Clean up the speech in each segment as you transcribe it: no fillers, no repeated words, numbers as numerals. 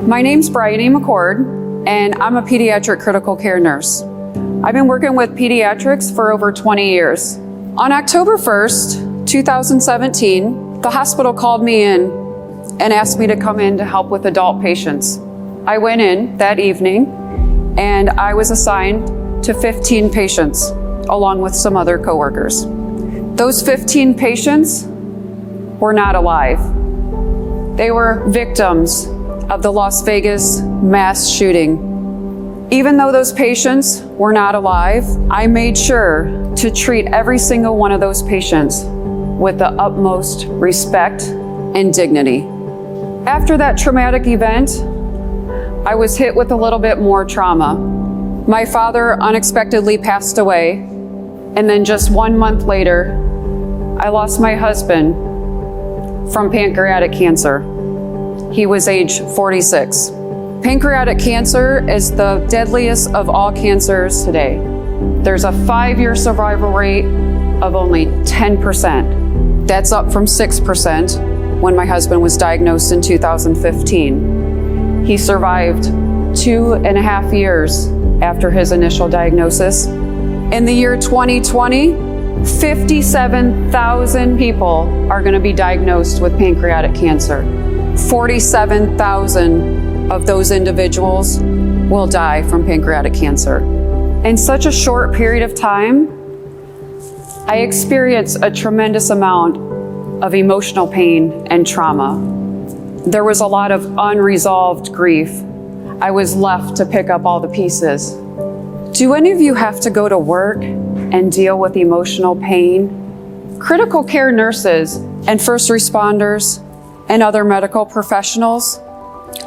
My name's Bryony McCord, and I'm a pediatric critical care nurse. I've been working with pediatrics for over 20 years. On October 1st, 2017, the hospital called me in and asked me to come in to help with adult patients. I went in that evening, and I was assigned to 15 patients, along with some other coworkers. Those 15 patients were not alive. They were victims of the Las Vegas mass shooting. Even though those patients were not alive, I made sure to treat every single one of those patients with the utmost respect and dignity. After that traumatic event, I was hit with a little bit more trauma. My father unexpectedly passed away, and then just 1 month later, I lost my husband from pancreatic cancer. He was age 46. Pancreatic cancer is the deadliest of all cancers today. There's a 5-year survival rate of only 10%. That's up from 6% when my husband was diagnosed in 2015. He survived 2.5 years after his initial diagnosis. In the year 2020, 57,000 people are going to be diagnosed with pancreatic cancer. 47,000 of those individuals will die from pancreatic cancer. In such a short period of time, I experienced a tremendous amount of emotional pain and trauma. There was a lot of unresolved grief. I was left to pick up all the pieces. Do any of you have to go to work and deal with emotional pain? Critical care nurses and first responders and other medical professionals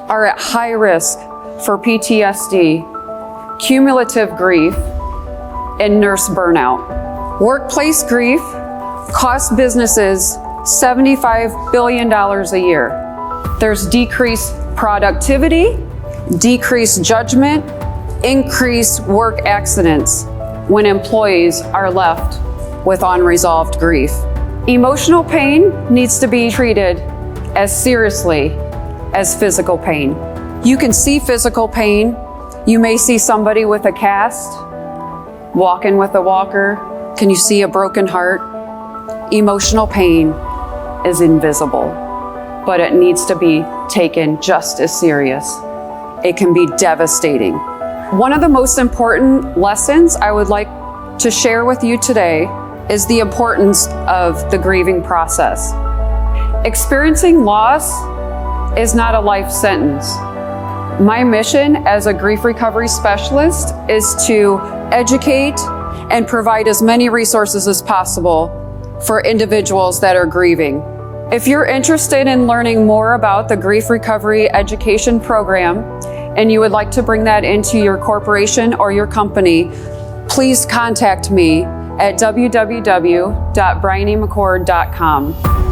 are at high risk for PTSD, cumulative grief, and nurse burnout. Workplace grief costs businesses $75 billion a year. There's decreased productivity, decreased judgment, increased work accidents when employees are left with unresolved grief. Emotional pain needs to be treated as seriously as physical pain. You can see physical pain. You may see somebody with a cast, walking with a walker. Can you see a broken heart? Emotional pain is invisible, but it needs to be taken just as serious. It can be devastating. One of the most important lessons I would like to share with you today is the importance of the grieving process. Experiencing loss is not a life sentence. My mission as a grief recovery specialist is to educate and provide as many resources as possible for individuals that are grieving. If you're interested in learning more about the Grief Recovery Education Program and you would like to bring that into your corporation or your company, please contact me at www.brynymccord.com.